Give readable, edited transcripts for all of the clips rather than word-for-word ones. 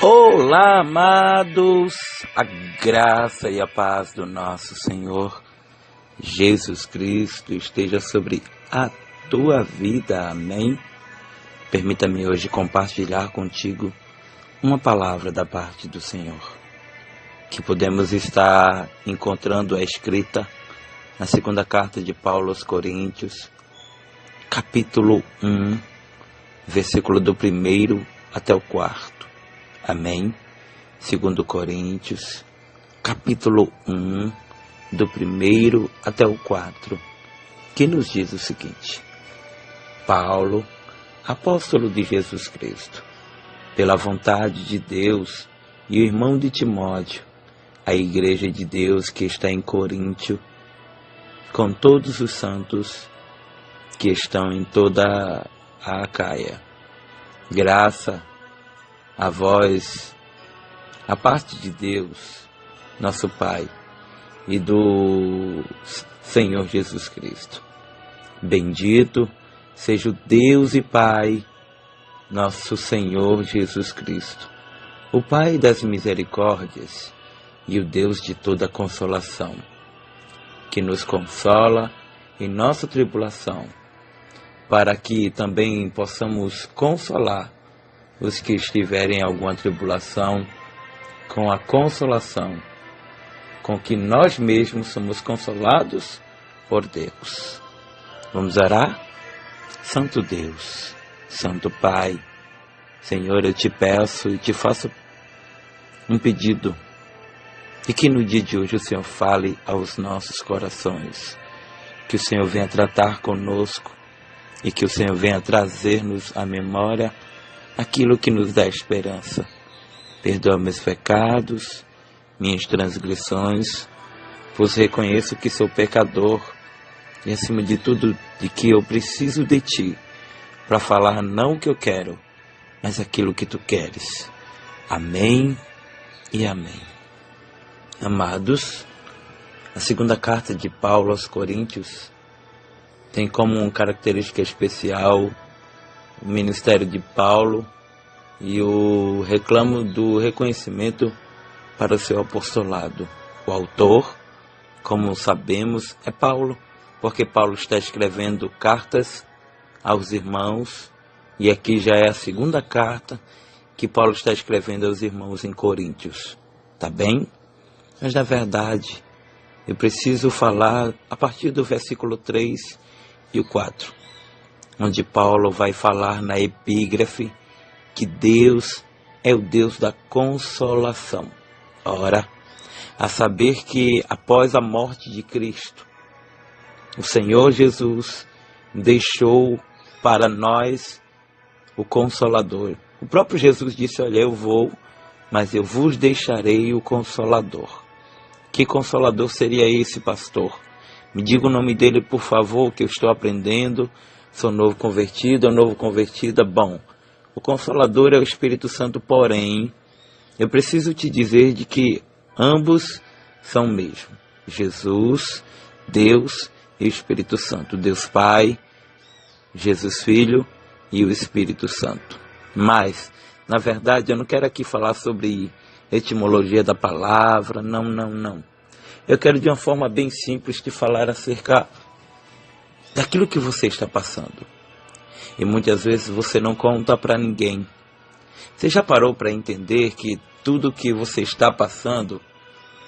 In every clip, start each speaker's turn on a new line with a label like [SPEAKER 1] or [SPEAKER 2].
[SPEAKER 1] Olá, amados, a graça e a paz do nosso Senhor Jesus Cristo esteja sobre a tua vida, amém? Permita-me hoje compartilhar contigo uma palavra da parte do Senhor, que podemos estar encontrando a escrita na segunda carta de Paulo aos Coríntios, capítulo 1, versículo do 1º até o 4º. Amém? 2 Coríntios, capítulo 1, do 1º até o 4, que nos diz o seguinte: Paulo, apóstolo de Jesus Cristo, pela vontade de Deus, e o irmão de Timóteo, a igreja de Deus que está em Coríntio, com todos os santos que estão em toda a Acaia. Graça a vós, a parte de Deus, nosso Pai, e do Senhor Jesus Cristo. Bendito seja o Deus e Pai, nosso Senhor Jesus Cristo, o Pai das misericórdias e o Deus de toda consolação, que nos consola em nossa tribulação, para que também possamos consolar os que estiverem em alguma tribulação, com a consolação com que nós mesmos somos consolados por Deus. Vamos orar? Santo Deus, Santo Pai, Senhor, eu te peço e te faço um pedido, e que no dia de hoje o Senhor fale aos nossos corações, que o Senhor venha tratar conosco e que o Senhor venha trazer-nos à memória aquilo que nos dá esperança. Perdoa meus pecados, minhas transgressões, pois reconheço que sou pecador e, acima de tudo, de que eu preciso de Ti para falar não o que eu quero, mas aquilo que Tu queres. Amém e amém. Amados, a segunda carta de Paulo aos Coríntios tem como característica especial o ministério de Paulo e o reclamo do reconhecimento para o seu apostolado. O autor, como sabemos, é Paulo, porque Paulo está escrevendo cartas aos irmãos, e aqui já é a segunda carta que Paulo está escrevendo aos irmãos em Coríntios. Tá bem? Mas na verdade, eu preciso falar a partir do versículo 3 e o 4. Onde Paulo vai falar na epígrafe que Deus é o Deus da consolação. Ora, a saber que após a morte de Cristo, o Senhor Jesus deixou para nós o Consolador. O próprio Jesus disse: olha, eu vou, mas eu vos deixarei o Consolador. Que Consolador seria esse, pastor? Me diga o nome dele, por favor, que eu estou aprendendo. Sou novo convertido, ou novo convertida. Bom, o Consolador é o Espírito Santo, porém, eu preciso te dizer de que ambos são o mesmo. Jesus, Deus e o Espírito Santo. Deus Pai, Jesus Filho e o Espírito Santo. Mas, na verdade, eu não quero aqui falar sobre etimologia da palavra, não. Eu quero de uma forma bem simples te falar acerca daquilo que você está passando. E muitas vezes você não conta para ninguém. Você já parou para entender que tudo que você está passando,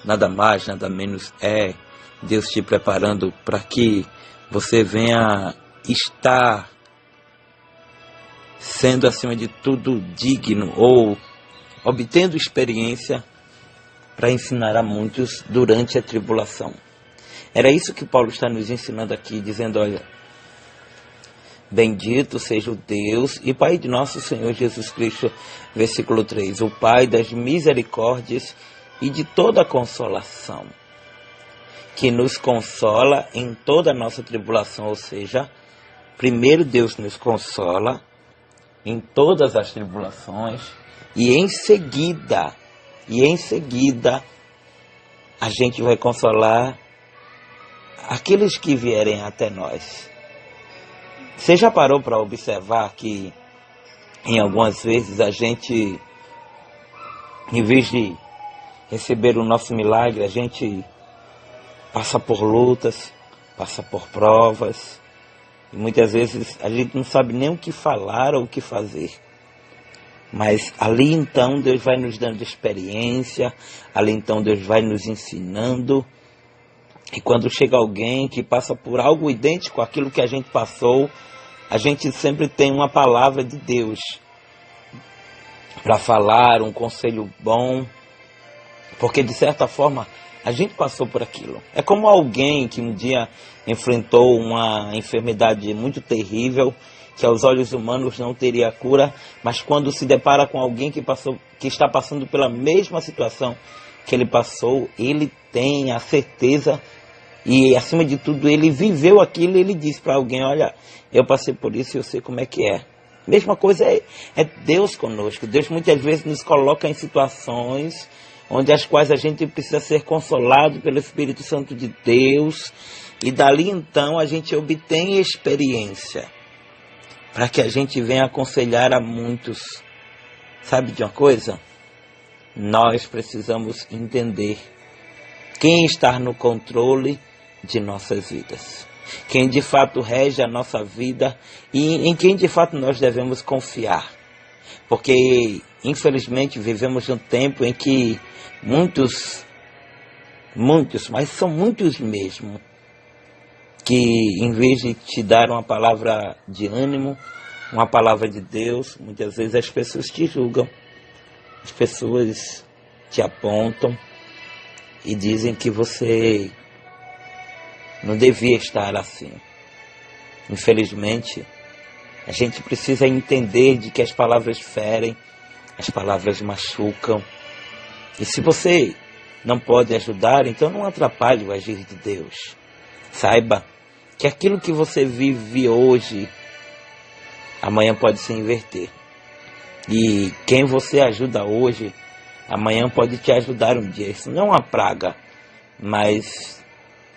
[SPEAKER 1] nada mais, nada menos é Deus te preparando para que você venha estar sendo, acima de tudo, digno ou obtendo experiência para ensinar a muitos durante a tribulação. Era isso que Paulo está nos ensinando aqui, dizendo: olha, bendito seja o Deus e Pai de nosso Senhor Jesus Cristo, versículo 3, o Pai das misericórdias e de toda consolação, que nos consola em toda a nossa tribulação. Ou seja, primeiro Deus nos consola em todas as tribulações, e em seguida a gente vai consolar aqueles que vierem até nós. Você já parou para observar que em algumas vezes a gente Em vez de receber o nosso milagre, a gente passa por lutas, passa por provas, e muitas vezes a gente não sabe nem o que falar ou o que fazer. Mas ali então Deus vai nos dando experiência, ali então Deus vai nos ensinando. E quando chega alguém que passa por algo idêntico àquilo que a gente passou, a gente sempre tem uma palavra de Deus para falar, um conselho bom, porque de certa forma a gente passou por aquilo. É como alguém que um dia enfrentou uma enfermidade muito terrível, que aos olhos humanos não teria cura, mas quando se depara com alguém que está passando pela mesma situação que ele passou, ele tem a certeza e, acima de tudo, ele viveu aquilo e ele diz para alguém: olha, eu passei por isso e eu sei como é que é. Mesma coisa é Deus conosco. Deus muitas vezes nos coloca em situações onde as quais a gente precisa ser consolado pelo Espírito Santo de Deus, e dali então a gente obtém experiência, para que a gente venha aconselhar a muitos. Sabe de uma coisa? Nós precisamos entender quem está no controle de nossas vidas, quem de fato rege a nossa vida e em quem de fato nós devemos confiar. Porque, infelizmente, vivemos um tempo em que muitos, mas são muitos mesmo, que em vez de te dar uma palavra de ânimo, uma palavra de Deus, muitas vezes as pessoas te julgam, as pessoas te apontam e dizem que você não devia estar assim. Infelizmente, a gente precisa entender de que as palavras ferem, as palavras machucam. E se você não pode ajudar, então não atrapalhe o agir de Deus. Saiba que aquilo que você vive hoje, amanhã pode se inverter. E quem você ajuda hoje, amanhã pode te ajudar um dia. Isso não é uma praga, mas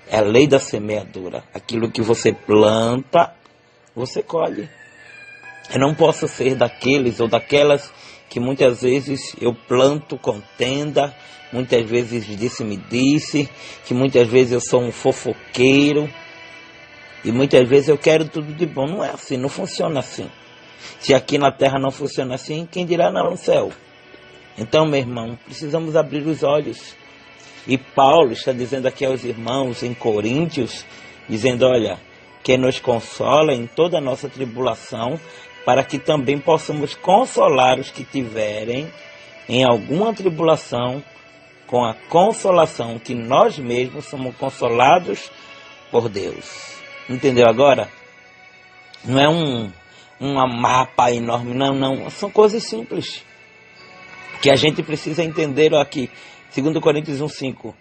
[SPEAKER 1] é a lei da semeadura. Aquilo que você planta, você colhe. Eu não posso ser daqueles ou daquelas que muitas vezes eu planto contenda, muitas vezes disse-me-disse, que muitas vezes eu sou um fofoqueiro, e muitas vezes eu quero tudo de bom. Não é assim, não funciona assim. Se aqui na terra não funciona assim, quem dirá lá no céu? Então, meu irmão, precisamos abrir os olhos. E Paulo está dizendo aqui aos irmãos em Coríntios, dizendo: olha, que nos consola em toda a nossa tribulação, para que também possamos consolar os que tiverem em alguma tribulação, com a consolação que nós mesmos somos consolados por Deus. Entendeu agora? Não é uma mapa enorme, não. São coisas simples que a gente precisa entender aqui. 2 Coríntios 1,5.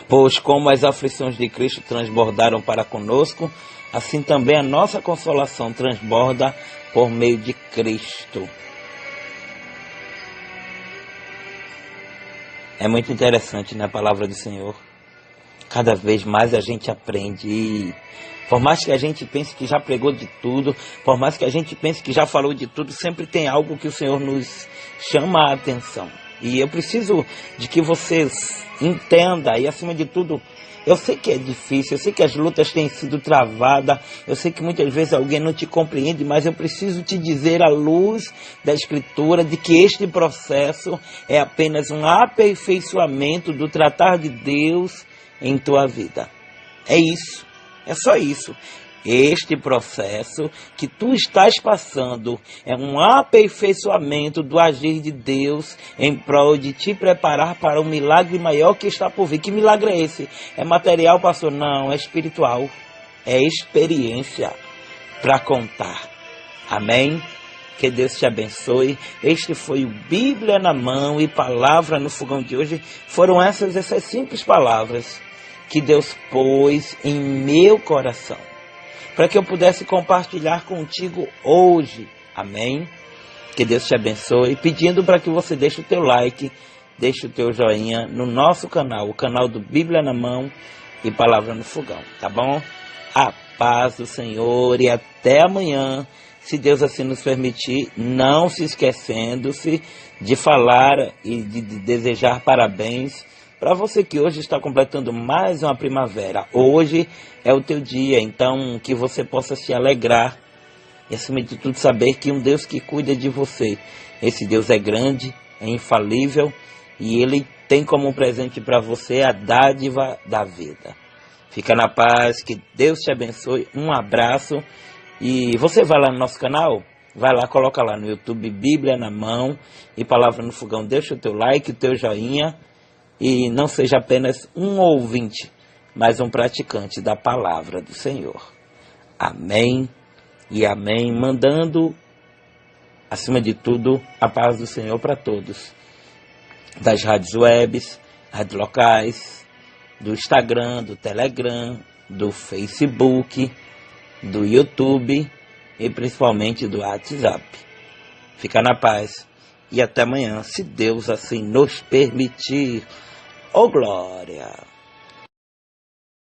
[SPEAKER 1] Pois como as aflições de Cristo transbordaram para conosco, assim também a nossa consolação transborda por meio de Cristo. É muito interessante, né, a palavra do Senhor. Cada vez mais a gente aprende. E por mais que a gente pense que já pregou de tudo, por mais que a gente pense que já falou de tudo, sempre tem algo que o Senhor nos chama a atenção. E eu preciso de que vocês entendam, e acima de tudo, eu sei que é difícil, eu sei que as lutas têm sido travadas, eu sei que muitas vezes alguém não te compreende, mas eu preciso te dizer, à luz da Escritura, de que este processo é apenas um aperfeiçoamento do tratar de Deus em tua vida. É isso, é só isso. Este processo que tu estás passando é um aperfeiçoamento do agir de Deus em prol de te preparar para um milagre maior que está por vir. Que milagre é esse? É material, pastor? Não, é espiritual. É experiência para contar. Amém? Que Deus te abençoe. Este foi o Bíblia na Mão e Palavra no Fogão de hoje. Foram essas simples palavras que Deus pôs em meu coração, para que eu pudesse compartilhar contigo hoje. Amém? Que Deus te abençoe. Pedindo para que você deixe o teu like, deixe o teu joinha no nosso canal, o canal do Bíblia na Mão e Palavra no Fogão. Tá bom? A paz do Senhor e até amanhã, se Deus assim nos permitir, não se esquecendo-se de falar e de desejar parabéns para você que hoje está completando mais uma primavera. Hoje é o teu dia, então que você possa se alegrar e, acima de tudo, saber que um Deus que cuida de você, esse Deus é grande, é infalível e Ele tem como presente para você a dádiva da vida. Fica na paz, que Deus te abençoe, um abraço. E você vai lá no nosso canal, vai lá, coloca lá no YouTube Bíblia na Mão e Palavra no Fogão. Deixa o teu like, o teu joinha e não seja apenas um ouvinte, mas um praticante da Palavra do Senhor. Amém e amém. Mandando, acima de tudo, a paz do Senhor para todos. Das rádios webs, rádios locais, do Instagram, do Telegram, do Facebook, do YouTube e principalmente do WhatsApp. Fica na paz e até amanhã, se Deus assim nos permitir. Oh glória!